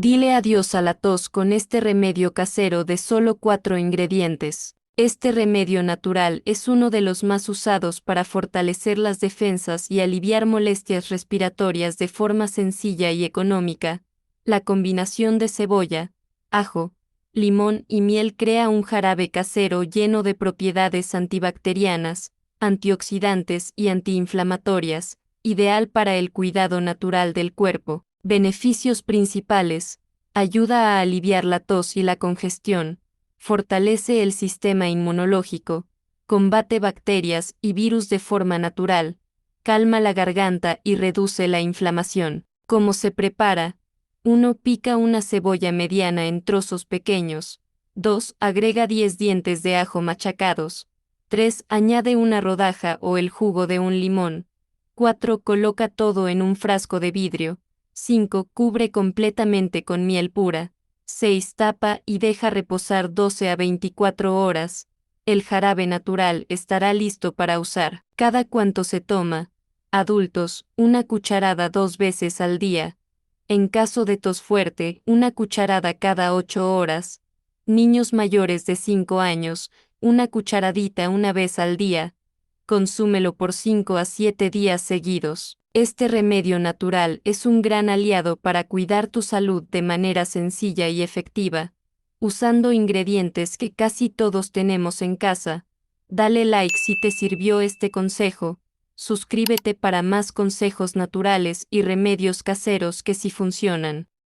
Dile adiós a la tos con este remedio casero de solo 4 ingredientes. Este remedio natural es uno de los más usados para fortalecer las defensas y aliviar molestias respiratorias de forma sencilla y económica. La combinación de cebolla, ajo, limón y miel crea un jarabe casero lleno de propiedades antibacterianas, antioxidantes y antiinflamatorias, ideal para el cuidado natural del cuerpo. Beneficios principales: ayuda a aliviar la tos y la congestión, fortalece el sistema inmunológico, combate bacterias y virus de forma natural, calma la garganta y reduce la inflamación. ¿Cómo se prepara? 1. Pica una cebolla mediana en trozos pequeños. 2. Agrega 10 dientes de ajo machacados. 3. Añade una rodaja o el jugo de un limón. 4. Coloca todo en un frasco de vidrio. 5. Cubre completamente con miel pura. 6. Tapa y deja reposar 12 a 24 horas. El jarabe natural estará listo para usar. ¿Cada cuánto se toma? Adultos, una cucharada 2 veces al día. En caso de tos fuerte, una cucharada cada 8 horas. Niños mayores de 5 años, una cucharadita una vez al día. Consúmelo por 5 a 7 días seguidos. Este remedio natural es un gran aliado para cuidar tu salud de manera sencilla y efectiva, usando ingredientes que casi todos tenemos en casa. Dale like si te sirvió este consejo. Suscríbete para más consejos naturales y remedios caseros que sí funcionan.